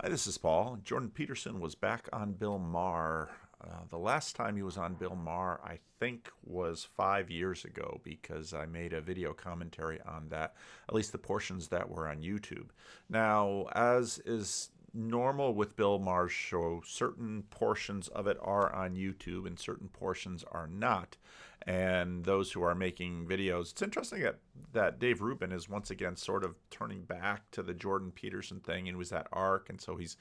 Hi, this is Paul. Jordan Peterson was back on Bill Maher. The last time he was on Bill Maher, I think, was 5 years ago because I made a video commentary on that, at least the portions that were on YouTube. Now, as is normal with Bill Maher's show, certain portions of it are on YouTube and certain portions are not. And those who are making videos, it's interesting that Dave Rubin is once again sort of turning back to the Jordan Peterson thing and was that arc, and so he's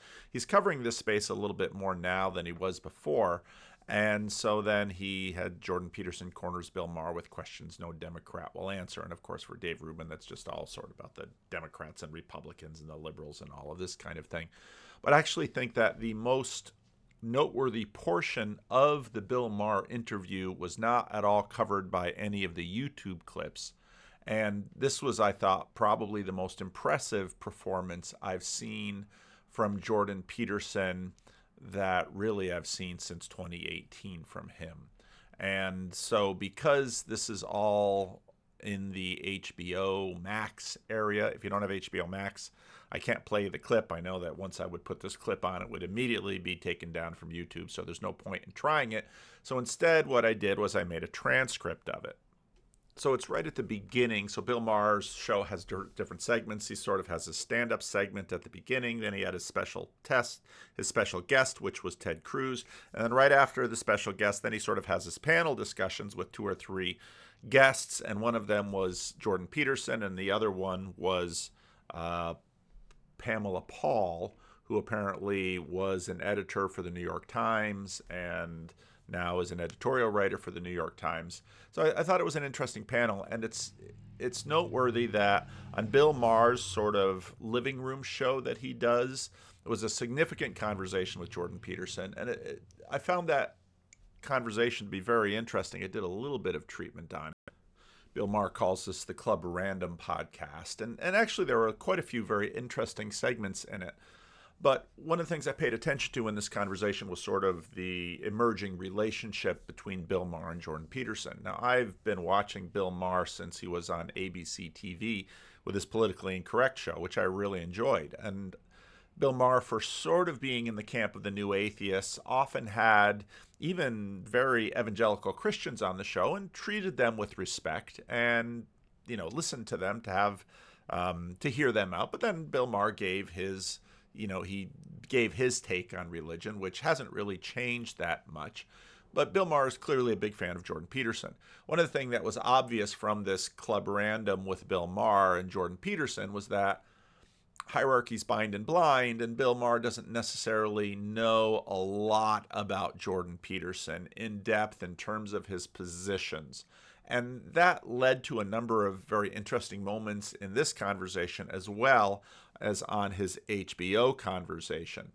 covering this space a little bit more now than he was before. And so then he had Jordan Peterson corners Bill Maher with questions no Democrat will answer. And of course, for Dave Rubin, that's just all sort of about the Democrats and Republicans and the liberals and all of this kind of thing. But I actually think that the most noteworthy portion of the Bill Maher interview was not at all covered by any of the YouTube clips. And this was, I thought, probably the most impressive performance I've seen from Jordan Peterson that really I've seen since 2018 from him. And so because this is all in the HBO Max area, if you don't have HBO Max, I can't play the clip. I know that once I would put this clip on, it would immediately be taken down from YouTube, so there's no point in trying it. So instead, what I did was I made a transcript of it. So it's right at the beginning. So Bill Maher's show has different segments. He sort of has a stand-up segment at the beginning. Then he had his special guest, which was Ted Cruz. And then right after the special guest, then he sort of has his panel discussions with two or three guests. And one of them was Jordan Peterson, and the other one was Pamela Paul, who apparently was an editor for the New York Times and now is an editorial writer for the New York Times. So I thought it was an interesting panel, and it's noteworthy that on Bill Maher's sort of living room show that he does, it was a significant conversation with Jordan Peterson, and I found that conversation to be very interesting. It did a little bit of treatment on it. Bill Maher calls this the Club Random podcast, and actually there were quite a few very interesting segments in it. But one of the things I paid attention to in this conversation was sort of the emerging relationship between Bill Maher and Jordan Peterson. Now, I've been watching Bill Maher since he was on ABC TV with his Politically Incorrect show, which I really enjoyed. And Bill Maher, for sort of being in the camp of the new atheists, often had even very evangelical Christians on the show and treated them with respect and, listened to them to have to hear them out. But then Bill Maher gave his take on religion, which hasn't really changed that much. But Bill Maher is clearly a big fan of Jordan Peterson. One of the things that was obvious from this Club Random with Bill Maher and Jordan Peterson was that hierarchies bind and blind, and Bill Maher doesn't necessarily know a lot about Jordan Peterson in depth in terms of his positions. And that led to a number of very interesting moments in this conversation as well as on his HBO conversation.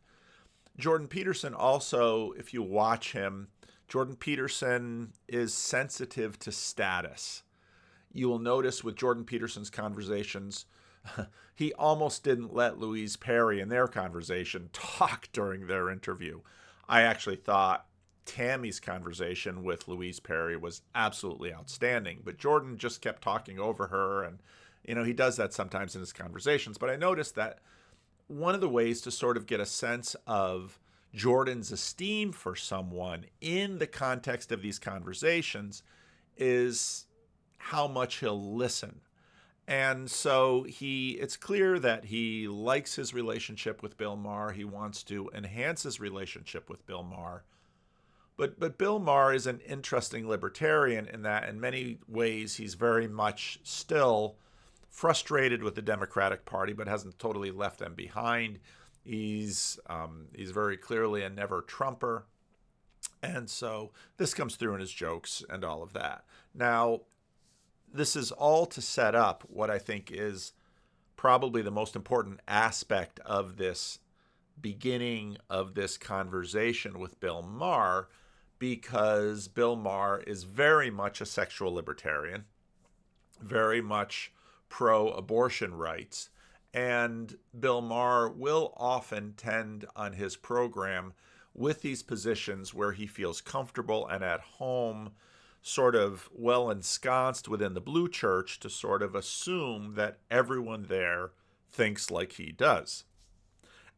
Jordan Peterson also, if you watch him, Jordan Peterson is sensitive to status. You will notice with Jordan Peterson's conversations, he almost didn't let Louise Perry in their conversation talk during their interview. I actually thought Tammy's conversation with Louise Perry was absolutely outstanding, but Jordan just kept talking over her, and he does that sometimes in his conversations. But I noticed that one of the ways to sort of get a sense of Jordan's esteem for someone in the context of these conversations is how much he'll listen. And so it's clear that he likes his relationship with Bill Maher. He wants to enhance his relationship with Bill Maher. But Bill Maher is an interesting libertarian in that in many ways he's very much still frustrated with the Democratic Party, but hasn't totally left them behind. He's very clearly a never Trumper. And so this comes through in his jokes and all of that. Now, this is all to set up what I think is probably the most important aspect of this beginning of this conversation with Bill Maher, because Bill Maher is very much a sexual libertarian, very much pro-abortion rights, and Bill Maher will often tend on his program with these positions where he feels comfortable and at home, sort of well ensconced within the blue church, to sort of assume that everyone there thinks like he does.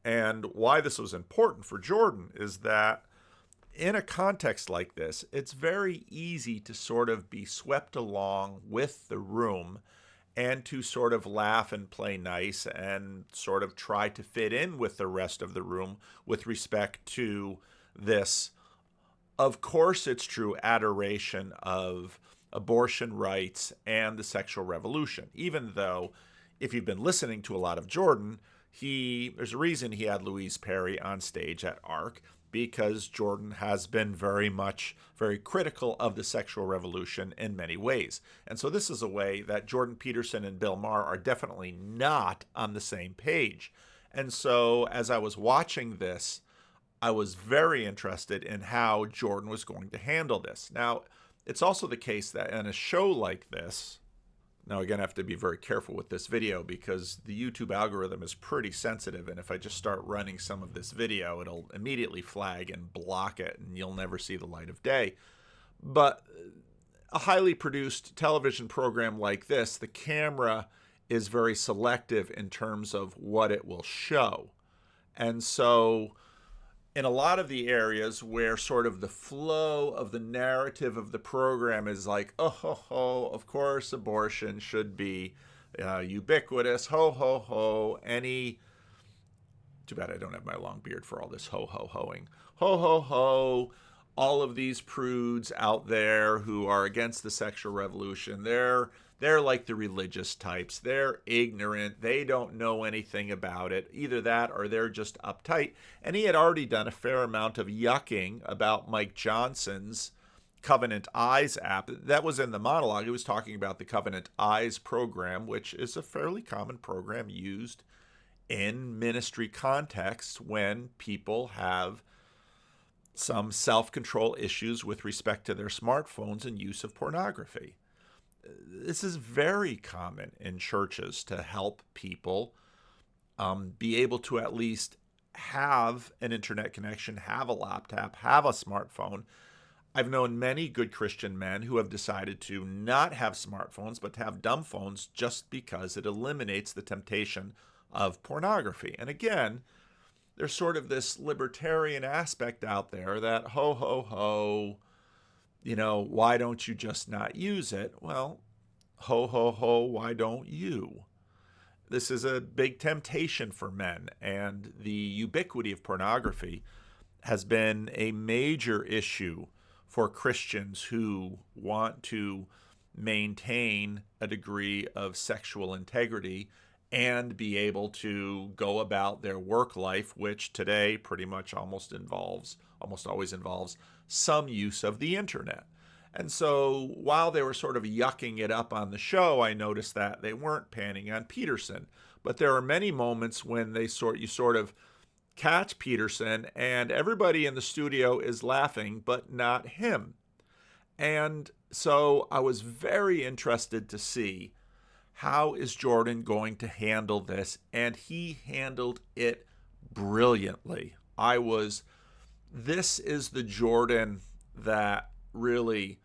And why this was important for Jordan is that in a context like this, it's very easy to sort of be swept along with the room and to sort of laugh and play nice and sort of try to fit in with the rest of the room with respect to this, of course it's true, adoration of abortion rights and the sexual revolution. Even though, if you've been listening to a lot of Jordan, there's a reason he had Louise Perry on stage at ARC, because Jordan has been very critical of the sexual revolution in many ways. And so this is a way that Jordan Peterson and Bill Maher are definitely not on the same page. And so as I was watching this, I was very interested in how Jordan was going to handle this. Now, it's also the case that in a show like this, now again, I have to be very careful with this video because the YouTube algorithm is pretty sensitive, and if I just start running some of this video, it'll immediately flag and block it, and you'll never see the light of day. But a highly produced television program like this, the camera is very selective in terms of what it will show. And so in a lot of the areas where sort of the flow of the narrative of the program is like, oh, ho, ho, of course abortion should be ubiquitous, ho, ho, ho, too bad I don't have my long beard for all this ho, ho, hoing, ho, ho, ho, all of these prudes out there who are against the sexual revolution, they're like the religious types. They're ignorant. They don't know anything about it. Either that or they're just uptight. And he had already done a fair amount of yucking about Mike Johnson's Covenant Eyes app. That was in the monologue. He was talking about the Covenant Eyes program, which is a fairly common program used in ministry contexts when people have some self-control issues with respect to their smartphones and use of pornography. This is very common in churches to help people be able to at least have an internet connection, have a laptop, have a smartphone. I've known many good Christian men who have decided to not have smartphones, but to have dumb phones just because it eliminates the temptation of pornography. And again, there's sort of this libertarian aspect out there that ho, ho, ho, why don't you just not use it? Well, ho, ho, ho, why don't you? This is a big temptation for men, and the ubiquity of pornography has been a major issue for Christians who want to maintain a degree of sexual integrity and be able to go about their work life, which today pretty much almost always involves some use of the internet. And so while they were sort of yucking it up on the show, I noticed that they weren't panning on Peterson. But there are many moments when you sort of catch Peterson and everybody in the studio is laughing, but not him. And so I was very interested to see how is Jordan going to handle this, and he handled it brilliantly. This is the Jordan that really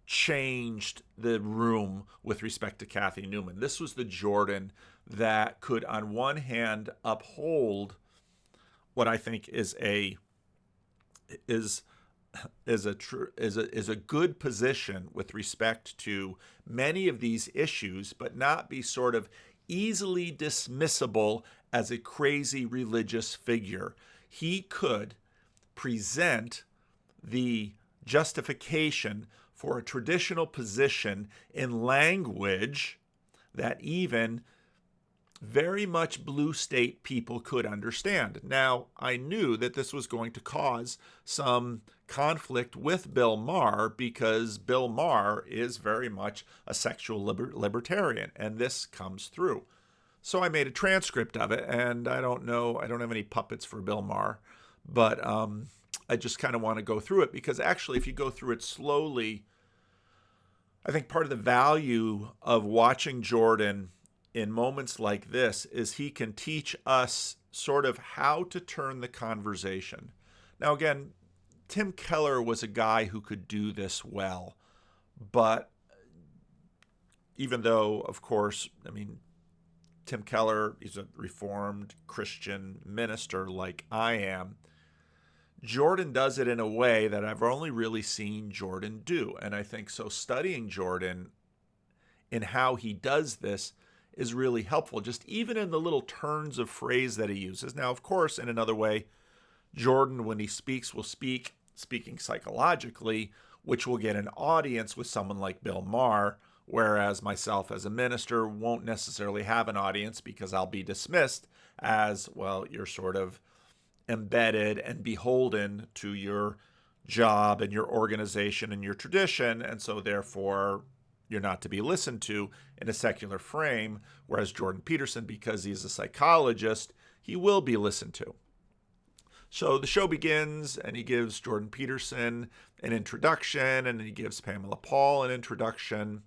changed the room with respect to Kathy Newman. This was the Jordan that could, on one hand, uphold what I think is a good position with respect to many of these issues, but not be sort of easily dismissible as a crazy religious figure. He could present the justification for a traditional position in language that even very much blue state people could understand. Now, I knew that this was going to cause some conflict with Bill Maher because Bill Maher is very much a sexual libertarian, and this comes through. So I made a transcript of it, and I don't have any puppets for Bill Maher, but I just kind of want to go through it because actually if you go through it slowly, I think part of the value of watching Jordan in moments like this is he can teach us sort of how to turn the conversation. Now, again, Tim Keller was a guy who could do this well, but even though, of course, Tim Keller, he's a Reformed Christian minister like I am. Jordan does it in a way that I've only really seen Jordan do. And I think so studying Jordan in how he does this is really helpful, just even in the little turns of phrase that he uses. Now, of course, in another way, Jordan, when he speaks, will speak speaking psychologically, which will get an audience with someone like Bill Maher, whereas myself as a minister won't necessarily have an audience because I'll be dismissed as, well, you're sort of embedded and beholden to your job and your organization and your tradition, and so therefore you're not to be listened to in a secular frame, whereas Jordan Peterson, because he's a psychologist, he will be listened to. So the show begins, and he gives Jordan Peterson an introduction, and he gives Pamela Paul an introduction,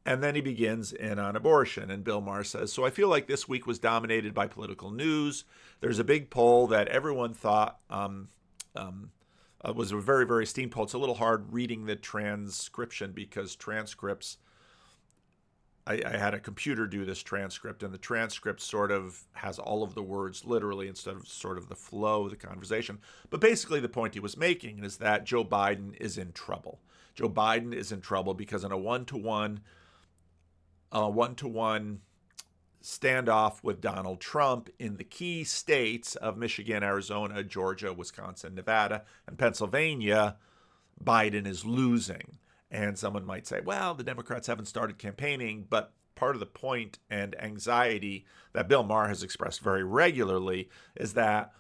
and then he begins in on abortion. And Bill Maher says, so I feel like this week was dominated by political news. There's a big poll that everyone thought was a very, very esteemed poll. It's a little hard reading the transcription because transcripts, I had a computer do this transcript, and the transcript sort of has all of the words literally instead of sort of the flow of the conversation. But basically the point he was making is that Joe Biden is in trouble. Joe Biden is in trouble because in a one-to-one standoff with Donald Trump in the key states of Michigan, Arizona, Georgia, Wisconsin, Nevada, and Pennsylvania, Biden is losing. And someone might say, well, the Democrats haven't started campaigning, but part of the point and anxiety that Bill Maher has expressed very regularly is that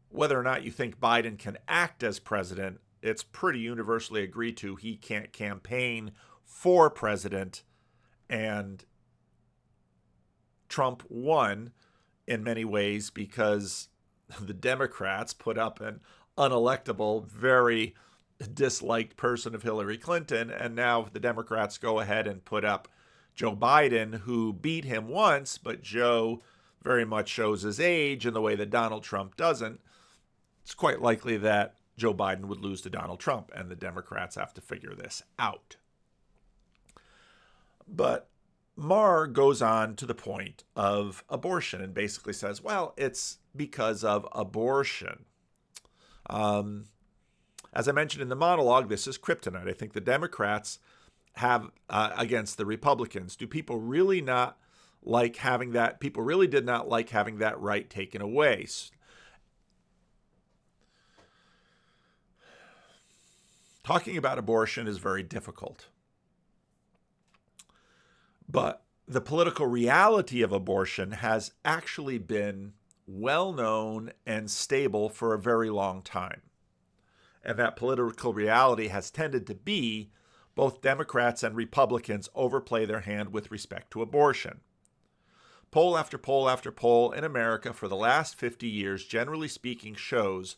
whether or not you think Biden can act as president, it's pretty universally agreed to he can't campaign for president. And Trump won in many ways because the Democrats put up an unelectable, very disliked person of Hillary Clinton, and now the Democrats go ahead and put up Joe Biden, who beat him once, but Joe very much shows his age in the way that Donald Trump doesn't. It's quite likely that Joe Biden would lose to Donald Trump, and the Democrats have to figure this out. But Maher goes on to the point of abortion and basically says, well, it's because of abortion. As I mentioned in the monologue, this is kryptonite. I think the Democrats have against the Republicans. Do people really not like having that? People really did not like having that right taken away. Talking about abortion is very difficult. But the political reality of abortion has actually been well known and stable for a very long time. And that political reality has tended to be both Democrats and Republicans overplay their hand with respect to abortion. Poll after poll after poll in America for the last 50 years, generally speaking, shows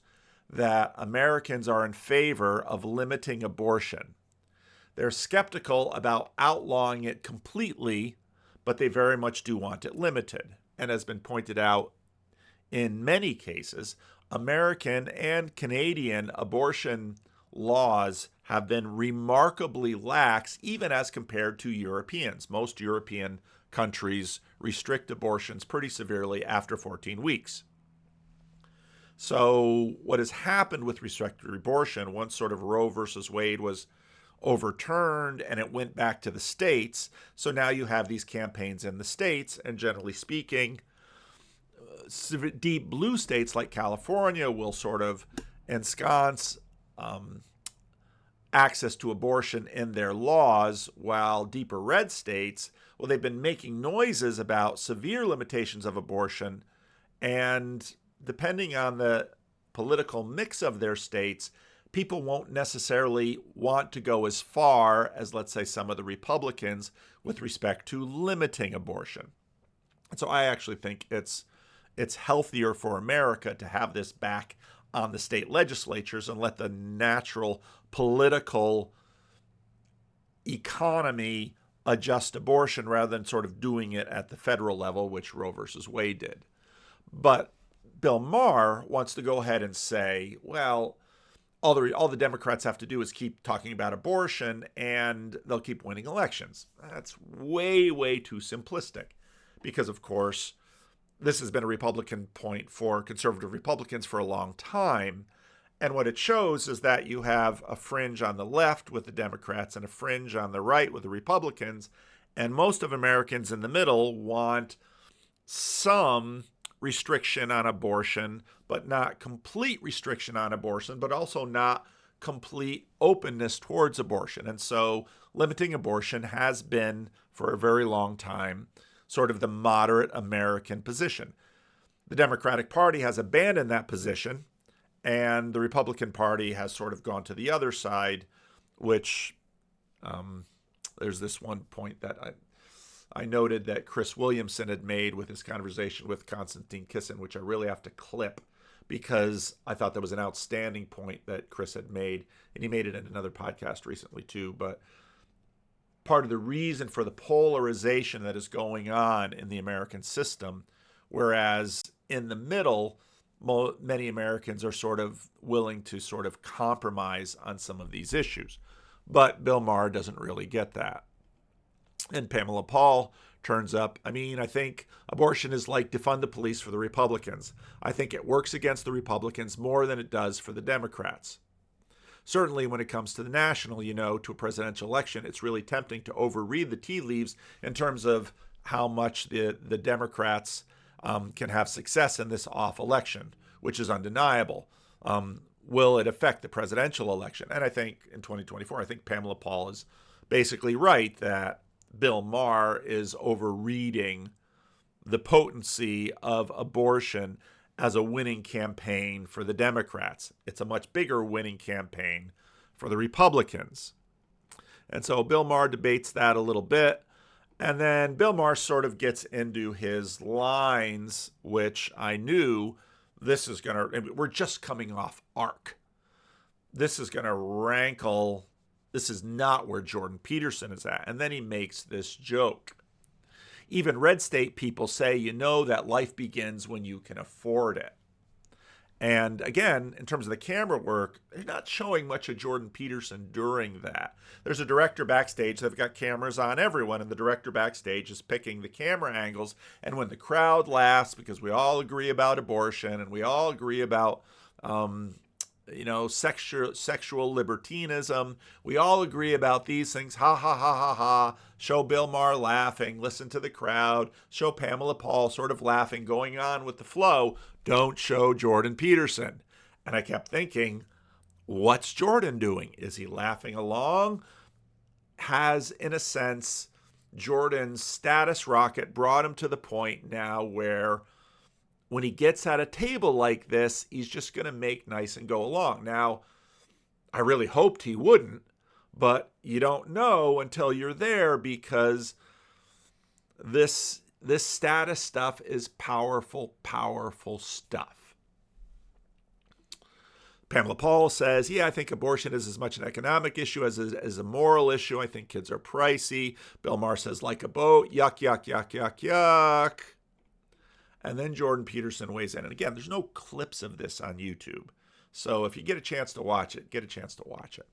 that Americans are in favor of limiting abortion. They're skeptical about outlawing it completely, but they very much do want it limited. And as been pointed out in many cases, American and Canadian abortion laws have been remarkably lax, even as compared to Europeans. Most European countries restrict abortions pretty severely after 14 weeks. So what has happened with respect to abortion, once sort of Roe versus Wade was overturned and it went back to the states, so now you have these campaigns in the states, and generally speaking, deep blue states like California will sort of ensconce access to abortion in their laws, while deeper red states, well, they've been making noises about severe limitations of abortion, and depending on the political mix of their states, people won't necessarily want to go as far as, let's say, some of the Republicans with respect to limiting abortion. And so I actually think it's healthier for America to have this back on the state legislatures and let the natural political economy adjust abortion rather than sort of doing it at the federal level, which Roe versus Wade did. But Bill Maher wants to go ahead and say, well, all the Democrats have to do is keep talking about abortion and they'll keep winning elections. That's way, way too simplistic. because, of course, this has been a Republican point for conservative Republicans for a long time. And what it shows is that you have a fringe on the left with the Democrats and a fringe on the right with the Republicans. And most of Americans in the middle want some restriction on abortion, but not complete restriction on abortion, but also not complete openness towards abortion. And so limiting abortion has been, for a very long time, sort of the moderate American position. The Democratic Party has abandoned that position, and the Republican Party has sort of gone to the other side, which there's this one point that I noted that Chris Williamson had made with his conversation with Konstantin Kisin, which I really have to clip because I thought that was an outstanding point that Chris had made, and he made it in another podcast recently too. But part of the reason for the polarization that is going on in the American system, whereas in the middle, many Americans are sort of willing to sort of compromise on some of these issues. But Bill Maher doesn't really get that. And Pamela Paul turns up. I mean, I think abortion is like defund the police for the Republicans. I think it works against the Republicans more than it does for the Democrats. Certainly when it comes to the national, to a presidential election, it's really tempting to overread the tea leaves in terms of how much the Democrats can have success in this off election, which is undeniable. Will it affect the presidential election? And I think in 2024, I think Pamela Paul is basically right that Bill Maher is overreading the potency of abortion as a winning campaign for the Democrats. It's a much bigger winning campaign for the Republicans. And so Bill Maher debates that a little bit. And then Bill Maher sort of gets into his lines, which I knew this is going to, we're just coming off ARC. This is going to rankle. This is not where Jordan Peterson is at. And then he makes this joke. Even red state people say, that life begins when you can afford it. And again, in terms of the camera work, they're not showing much of Jordan Peterson during that. There's a director backstage. They've got cameras on everyone, and the director backstage is picking the camera angles. And when the crowd laughs, because we all agree about abortion and we all agree about sexual libertinism. We all agree about these things. Ha, ha, ha, ha, ha. Show Bill Maher laughing. Listen to the crowd. Show Pamela Paul sort of laughing, going on with the flow. Don't show Jordan Peterson. And I kept thinking, what's Jordan doing? Is he laughing along? Has, in a sense, Jordan's status rocket brought him to the point now where when he gets at a table like this, he's just going to make nice and go along. Now, I really hoped he wouldn't, but you don't know until you're there because this status stuff is powerful, powerful stuff. Pamela Paul says, I think abortion is as much an economic issue as a moral issue. I think kids are pricey. Bill Maher says, like a boat, yuck, yuck, yuck, yuck, yuck. And then Jordan Peterson weighs in. And again, there's no clips of this on YouTube. So if you get a chance to watch it, get a chance to watch it.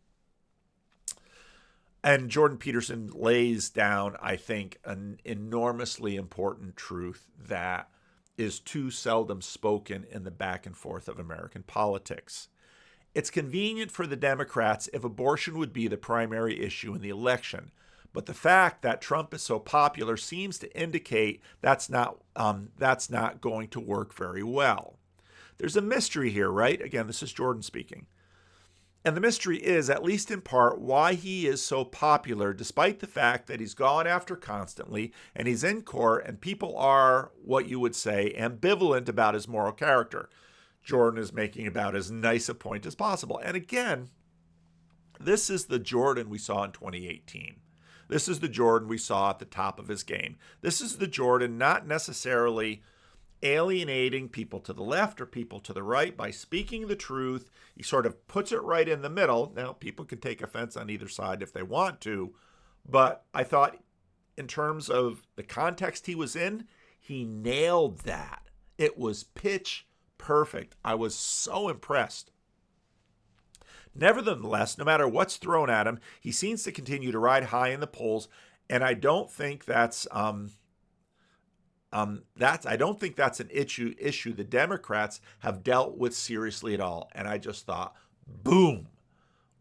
And Jordan Peterson lays down, I think, an enormously important truth that is too seldom spoken in the back and forth of American politics. It's convenient for the Democrats if abortion would be the primary issue in the election. But the fact that Trump is so popular seems to indicate that's not going to work very well. There's a mystery here, right? Again, this is Jordan speaking. And the mystery is, at least in part, why he is so popular, despite the fact that he's gone after constantly and he's in court and people are, what you would say, ambivalent about his moral character. Jordan is making about as nice a point as possible. And again, this is the Jordan we saw in 2018. This is the Jordan we saw at the top of his game. This is the Jordan not necessarily alienating people to the left or people to the right by speaking the truth. He sort of puts it right in the middle. Now, people can take offense on either side if they want to, but I thought in terms of the context he was in, he nailed that. It was pitch perfect. I was so impressed. Nevertheless, no matter what's thrown at him, he seems to continue to ride high in the polls, and I don't think that's I don't think that's an issue the Democrats have dealt with seriously at all. And I just thought, boom,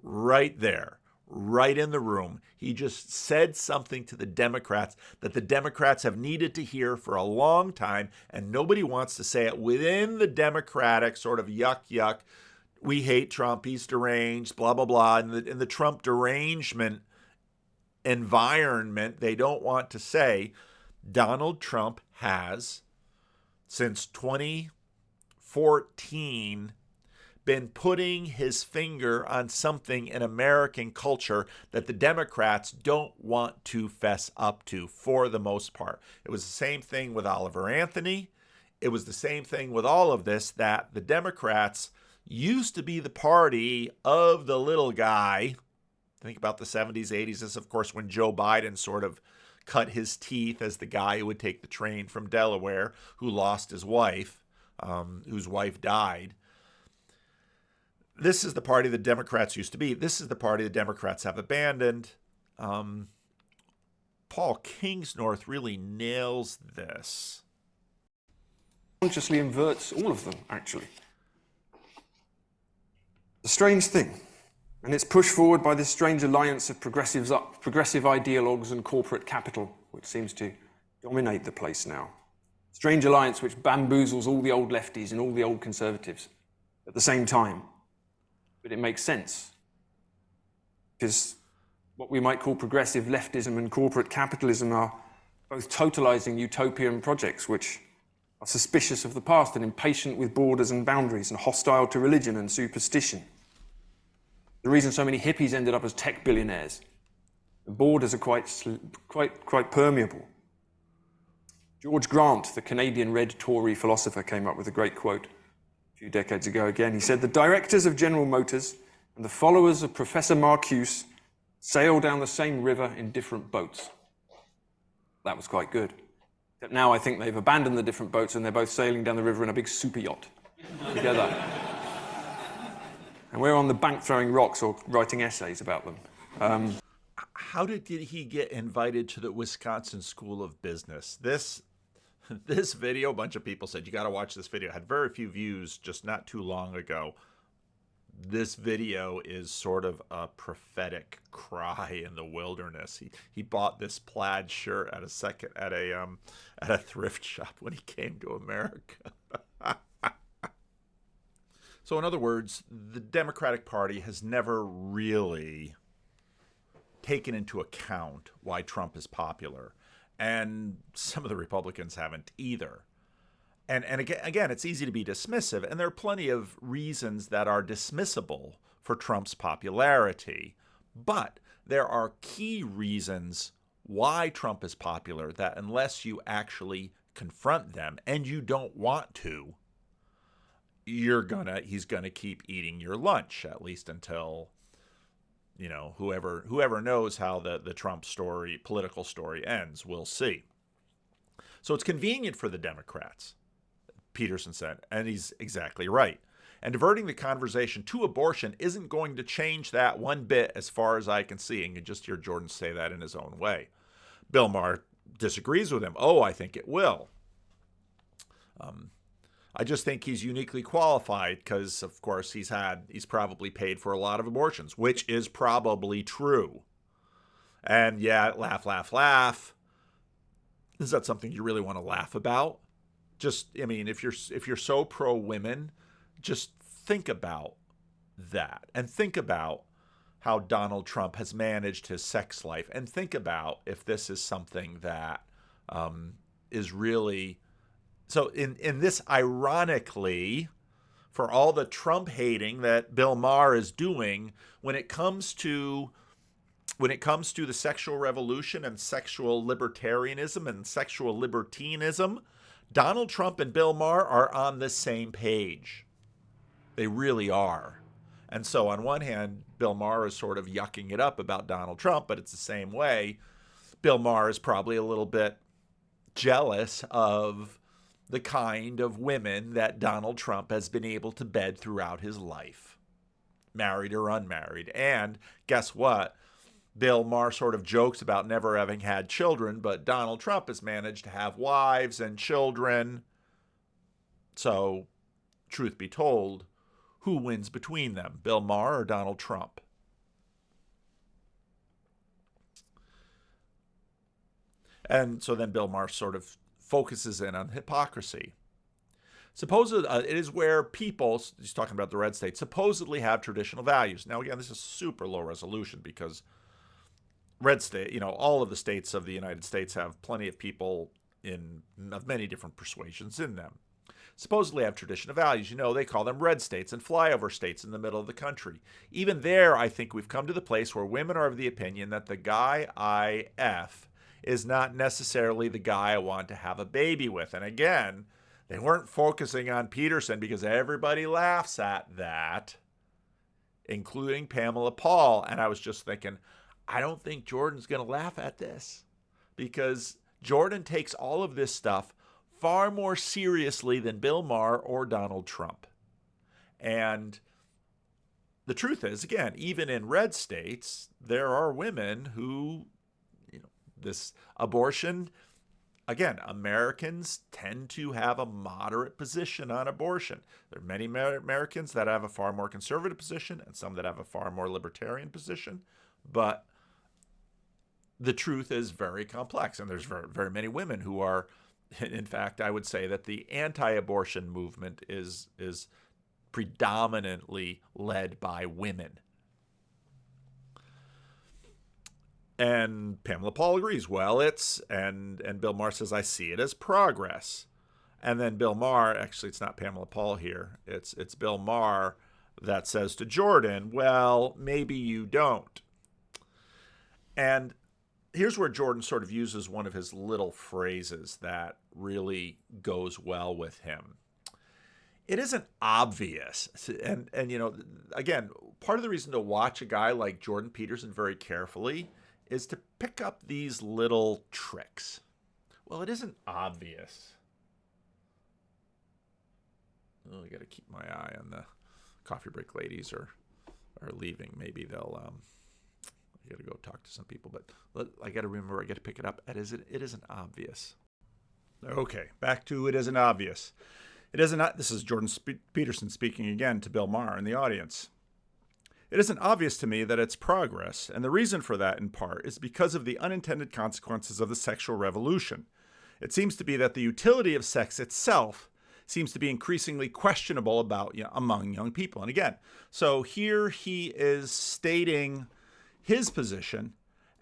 right there, right in the room. He just said something to the Democrats that the Democrats have needed to hear for a long time, and nobody wants to say it within the Democratic sort of yuck, we hate Trump, he's deranged, blah, blah, blah. In the Trump derangement environment, they don't want to say Donald Trump has, since 2014, been putting his finger on something in American culture that the Democrats don't want to fess up to for the most part. It was the same thing with Oliver Anthony. It was the same thing with all of this, that the Democrats used to be the party of the little guy. Think about the 70s, 80s. This is, of course, when Joe Biden sort of cut his teeth as the guy who would take the train from Delaware, who lost his wife, whose wife died. This is the party the Democrats used to be. This is the party the Democrats have abandoned. Paul Kingsnorth really nails this. Consciously inverts all of them, actually. The strange thing, and it's pushed forward by this strange alliance of progressive ideologues and corporate capital, which seems to dominate the place now. Strange alliance which bamboozles all the old lefties and all the old conservatives at the same time. But it makes sense, because what we might call progressive leftism and corporate capitalism are both totalizing utopian projects which are suspicious of the past and impatient with borders and boundaries and hostile to religion and superstition. The reason so many hippies ended up as tech billionaires. The borders are quite permeable. George Grant, the Canadian Red Tory philosopher, came up with a great quote a few decades ago again. He said, "The directors of General Motors and the followers of Professor Marcuse sail down the same river in different boats." That was quite good. But now I think they've abandoned the different boats and they're both sailing down the river in a big super yacht together. And we're on the bank throwing rocks or writing essays about them. How did he get invited to the Wisconsin School of Business? This video, a bunch of people said, you got to watch this video. It had very few views just not too long ago. This video is sort of a prophetic cry in the wilderness. He bought this plaid shirt at a thrift shop when he came to America. So in other words, the Democratic Party has never really taken into account why Trump is popular, and some of the Republicans haven't either. And again, it's easy to be dismissive, and there are plenty of reasons that are dismissible for Trump's popularity. But there are key reasons why Trump is popular that unless you actually confront them, and you don't want to, he's gonna keep eating your lunch, at least until, whoever knows how the Trump political story ends, we'll see. So it's convenient for the Democrats, Peterson said, and he's exactly right. And diverting the conversation to abortion isn't going to change that one bit as far as I can see. And you just hear Jordan say that in his own way. Bill Maher disagrees with him. Oh, I think it will. I just think he's uniquely qualified because, of course, he's probably paid for a lot of abortions, which is probably true. And yeah, laugh. Is that something you really want to laugh about? If you're so pro women, just think about that, and think about how Donald Trump has managed his sex life, and think about if this is something that is really. So in this, ironically, for all the Trump hating that Bill Maher is doing, when it comes to the sexual revolution and sexual libertarianism and sexual libertinism, Donald Trump and Bill Maher are on the same page. They really are. And so on one hand, Bill Maher is sort of yucking it up about Donald Trump, but it's the same way. Bill Maher is probably a little bit jealous of the kind of women that Donald Trump has been able to bed throughout his life, married or unmarried. And guess what? Bill Maher sort of jokes about never having had children, but Donald Trump has managed to have wives and children. So, truth be told, who wins between them, Bill Maher or Donald Trump? And so then Bill Maher sort of focuses in on hypocrisy. Supposedly, it is where people, he's talking about the red states, supposedly have traditional values. Now, again, this is super low resolution because red state, all of the states of the United States have plenty of people of many different persuasions in them. Supposedly have traditional values. They call them red states and flyover states in the middle of the country. Even there, I think we've come to the place where women are of the opinion that the guy I F is not necessarily the guy I want to have a baby with. And again, they weren't focusing on Peterson because everybody laughs at that, including Pamela Paul. And I was just thinking, I don't think Jordan's going to laugh at this because Jordan takes all of this stuff far more seriously than Bill Maher or Donald Trump. And the truth is, again, even in red states, there are women who, this abortion, again, Americans tend to have a moderate position on abortion. There are many Americans that have a far more conservative position and some that have a far more libertarian position. But the truth is very complex. And there's very, very many women who are, in fact, I would say that the anti-abortion movement is predominantly led by women. And Pamela Paul agrees. Well, and Bill Maher says, I see it as progress. And then Bill Maher, actually, it's not Pamela Paul here. It's Bill Maher that says to Jordan, well, maybe you don't. And here's where Jordan sort of uses one of his little phrases that really goes well with him. It isn't obvious. And again, part of the reason to watch a guy like Jordan Peterson very carefully is to pick up these little tricks. Well, it isn't obvious. Oh, I got to keep my eye on the coffee break ladies are leaving. Maybe they'll I got to go talk to some people, but I got to remember I got to pick it up. It isn't obvious. Okay, back to it isn't obvious. It isn't. This is Jordan Peterson speaking again to Bill Maher in the audience. It isn't obvious to me that it's progress, and the reason for that, in part, is because of the unintended consequences of the sexual revolution. It seems to be that the utility of sex itself seems to be increasingly questionable among young people. And again, so here he is stating his position,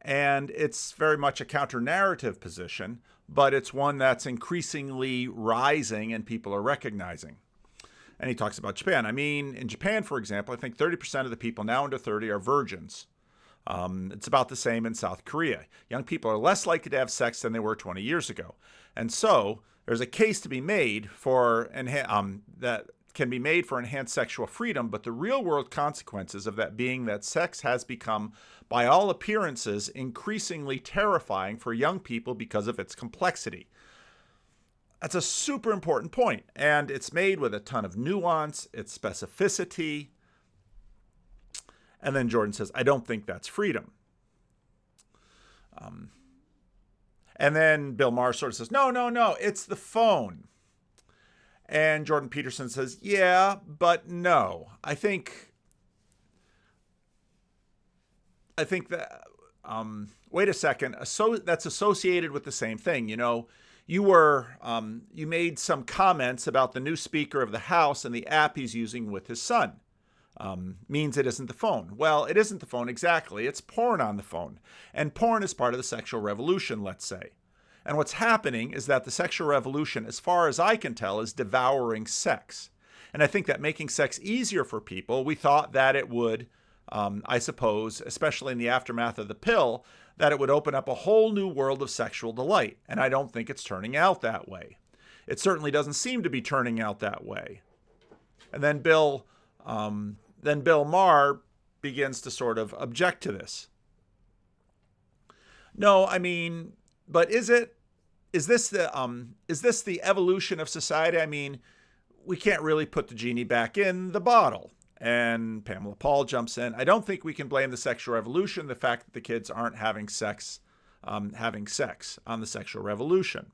and it's very much a counter-narrative position, but it's one that's increasingly rising and people are recognizing. And he talks about Japan. I mean, in Japan, for example, I think 30% of the people now under 30 are virgins. It's about the same in South Korea. Young people are less likely to have sex than they were 20 years ago. And so there's a case to be made for that can be made for enhanced sexual freedom, but the real-world consequences of that being that sex has become, by all appearances, increasingly terrifying for young people because of its complexity. That's a super important point, and it's made with a ton of nuance, its specificity. And then Jordan says, I don't think that's freedom. And then Bill Maher sort of says, no, it's the phone. And Jordan Peterson says, yeah, but no. I think that, wait a second, that's associated with the same thing. You made some comments about the new Speaker of the House and the app he's using with his son. Means it isn't the phone. Well, it isn't the phone exactly. It's porn on the phone. And porn is part of the sexual revolution, let's say. And what's happening is that the sexual revolution, as far as I can tell, is devouring sex. And I think that making sex easier for people, we thought that it would, I suppose, especially in the aftermath of the pill, that it would open up a whole new world of sexual delight. And I don't think it's turning out that way. It certainly doesn't seem to be turning out that way. And then Bill Maher begins to sort of object to this. No, I mean, but is this the evolution of society? I mean, we can't really put the genie back in the bottle. And Pamela Paul jumps in. I don't think we can blame the sexual revolution, the fact that the kids aren't having sex on the sexual revolution.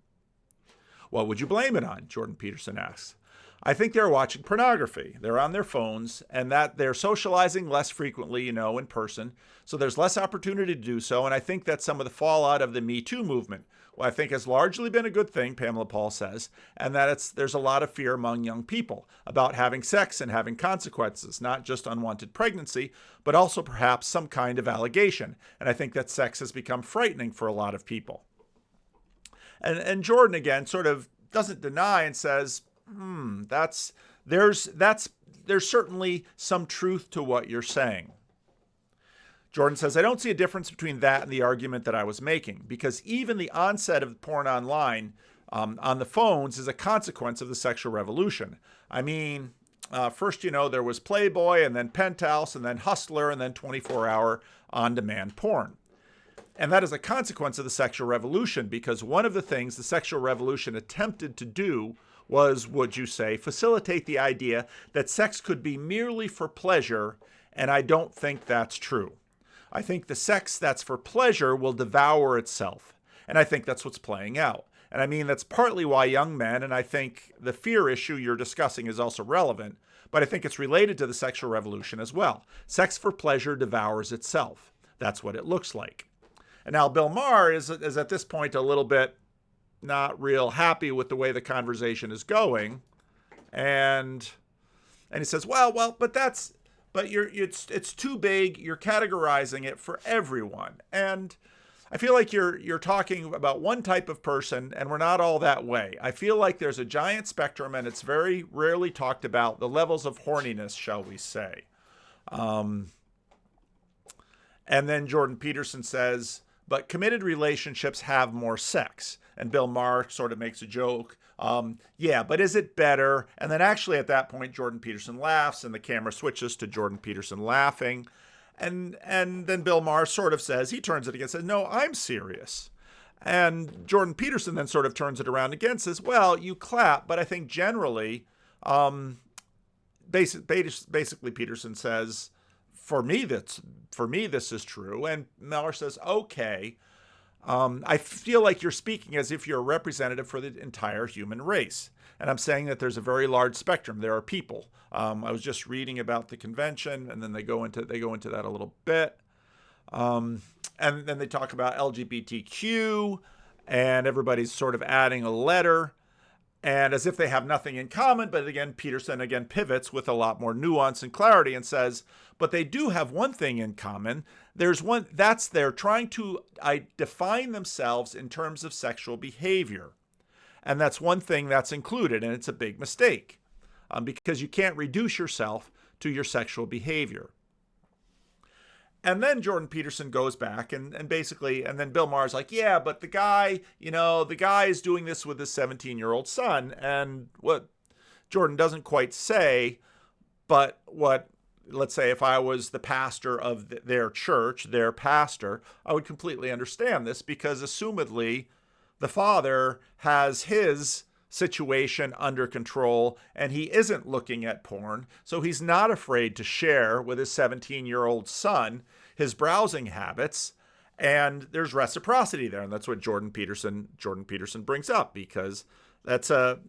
What would you blame it on? Jordan Peterson asks. I think they're watching pornography. They're on their phones, and that they're socializing less frequently, in person. So there's less opportunity to do so. And I think that's some of the fallout of the Me Too movement, what I think has largely been a good thing, Pamela Paul says, and that there's a lot of fear among young people about having sex and having consequences, not just unwanted pregnancy, but also perhaps some kind of allegation. And I think that sex has become frightening for a lot of people. And Jordan, again, sort of doesn't deny and says, there's certainly some truth to what you're saying. Jordan says, I don't see a difference between that and the argument that I was making, because even the onset of porn online on the phones is a consequence of the sexual revolution. I mean, first, there was Playboy, and then Penthouse, and then Hustler, and then 24-hour on-demand porn. And that is a consequence of the sexual revolution, because one of the things the sexual revolution attempted to do was, would you say, facilitate the idea that sex could be merely for pleasure, and I don't think that's true. I think the sex that's for pleasure will devour itself, and I think that's what's playing out. And I mean, that's partly why young men, and I think the fear issue you're discussing is also relevant, but I think it's related to the sexual revolution as well. Sex for pleasure devours itself. That's what it looks like. And now Bill Maher is at this point a little bit not real happy with the way the conversation is going. And he says, it's too big. You're categorizing it for everyone. And I feel like you're talking about one type of person, and we're not all that way. I feel like there's a giant spectrum, and it's very rarely talked about, the levels of horniness, shall we say. And then Jordan Peterson says, but committed relationships have more sex. And Bill Maher sort of makes a joke. But is it better? And then actually at that point, Jordan Peterson laughs, and the camera switches to Jordan Peterson laughing. And then Bill Maher sort of says, he turns it again, says, no, I'm serious. And Jordan Peterson then sort of turns it around again, says, well, you clap, but I think generally, basically Peterson says, for me, this is true. And Maher says, okay. I feel like you're speaking as if you're a representative for the entire human race. And I'm saying that there's a very large spectrum. There are people. I was just reading about the convention, and then they go into that a little bit. And then they talk about LGBTQ, and everybody's sort of adding a letter, and as if they have nothing in common. But again, Peterson again pivots with a lot more nuance and clarity and says, but they do have one thing in common. There's one that's they're trying to define themselves in terms of sexual behavior. And that's one thing that's included, and it's a big mistake because you can't reduce yourself to your sexual behavior. And then Jordan Peterson goes back and then Bill Maher's like, yeah, but the guy is doing this with his 17-year-old son. And what Jordan doesn't quite say, but let's say if I was the pastor of their church, their pastor, I would completely understand this, because assumedly the father has his situation under control and he isn't looking at porn. So he's not afraid to share with his 17-year-old son his browsing habits, and there's reciprocity there. And that's what Jordan Peterson brings up, because that's a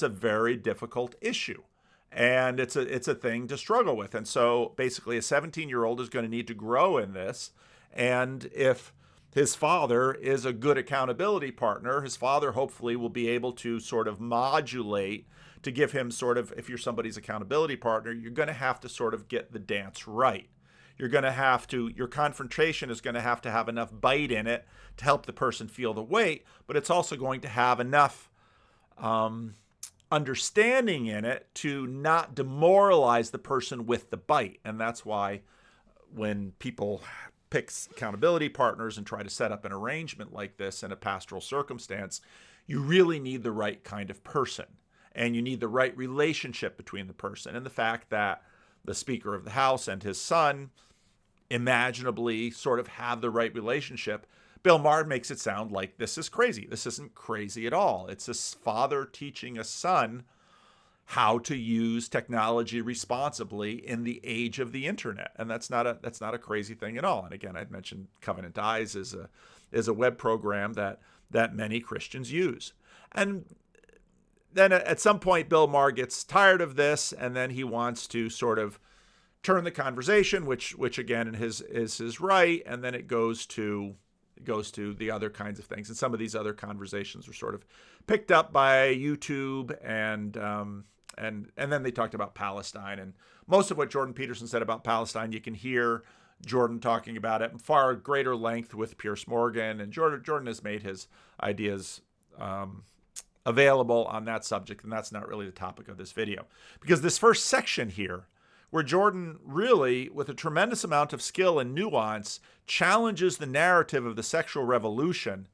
very difficult issue. And it's a thing to struggle with. And so basically a 17-year-old is going to need to grow in this. And if his father is a good accountability partner, his father hopefully will be able to sort of modulate to give him sort of, if you're somebody's accountability partner, you're going to have to sort of get the dance right. Your confrontation is going to have enough bite in it to help the person feel the weight, but it's also going to have enough understanding in it to not demoralize the person with the bite. And that's why when people pick accountability partners and try to set up an arrangement like this in a pastoral circumstance, you really need the right kind of person, and you need the right relationship between the person. And the fact that the Speaker of the House and his son imaginably sort of have the right relationship, Bill Maher makes it sound like this is crazy. This isn't crazy at all. It's this father teaching a son how to use technology responsibly in the age of the internet. And that's not a crazy thing at all. And again, I'd mentioned Covenant Eyes is a web program that many Christians use. And then at some point, Bill Maher gets tired of this, and then he wants to sort of turn the conversation, which again is his right, and then it goes to the other kinds of things. And some of these other conversations were sort of picked up by YouTube, and then they talked about Palestine. And most of what Jordan Peterson said about Palestine, you can hear Jordan talking about it in far greater length with Piers Morgan, and Jordan has made his ideas available on that subject, and that's not really the topic of this video. Because this first section here, where Jordan really, with a tremendous amount of skill and nuance, challenges the narrative of the sexual revolution,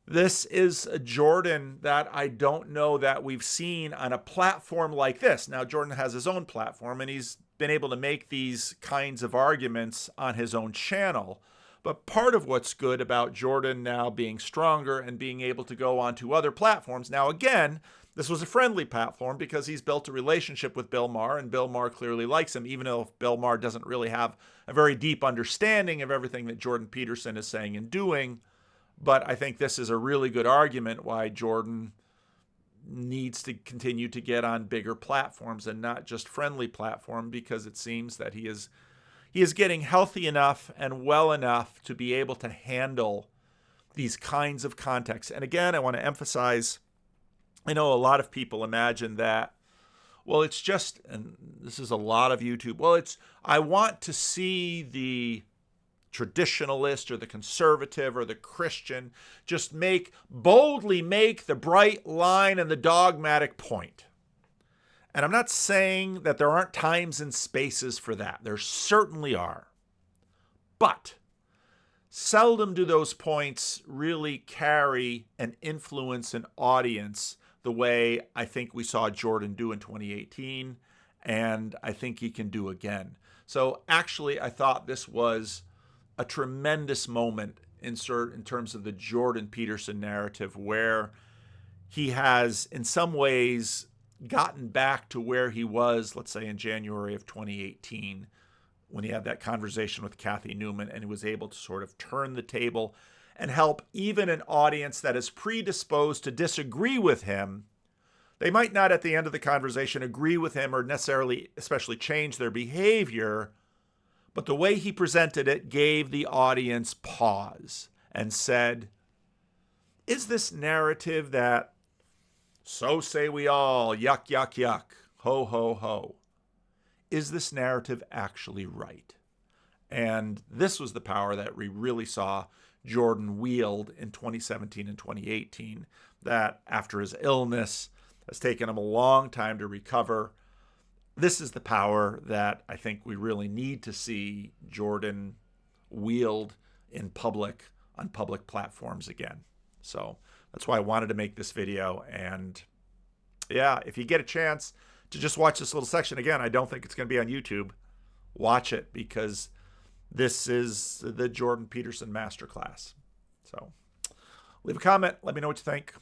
this is a Jordan that I don't know that we've seen on a platform like this. Now, Jordan has his own platform, and he's been able to make these kinds of arguments on his own channel. But part of what's good about Jordan now being stronger and being able to go onto other platforms. Now, again, this was a friendly platform because he's built a relationship with Bill Maher, and Bill Maher clearly likes him, even though Bill Maher doesn't really have a very deep understanding of everything that Jordan Peterson is saying and doing. But I think this is a really good argument why Jordan needs to continue to get on bigger platforms and not just friendly platform, because it seems that he is getting healthy enough and well enough to be able to handle these kinds of contexts. And again, I want to emphasize, I know a lot of people imagine that, well, it's just, and this is a lot of YouTube, well, I want to see the traditionalist or the conservative or the Christian just boldly make the bright line and the dogmatic point. And I'm not saying that there aren't times and spaces for that. There certainly are. But seldom do those points really carry and influence an audience the way I think we saw Jordan do in 2018, and I think he can do again. So actually, I thought this was a tremendous moment in terms of the Jordan Peterson narrative, where he has, in some ways, gotten back to where he was, let's say in January of 2018, when he had that conversation with Kathy Newman, and he was able to sort of turn the table and help even an audience that is predisposed to disagree with him. They might not at the end of the conversation agree with him or necessarily especially change their behavior, but the way he presented it gave the audience pause and said, is this narrative that so say we all, yuck, yuck, yuck, ho, ho, ho, is this narrative actually right? And this was the power that we really saw Jordan wield in 2017 and 2018, that after his illness has taken him a long time to recover. This is the power that I think we really need to see Jordan wield in public, on public platforms again. So that's why I wanted to make this video. And yeah, if you get a chance to just watch this little section again, I don't think it's going to be on YouTube. Watch it, because this is the Jordan Peterson masterclass. So leave a comment. Let me know what you think.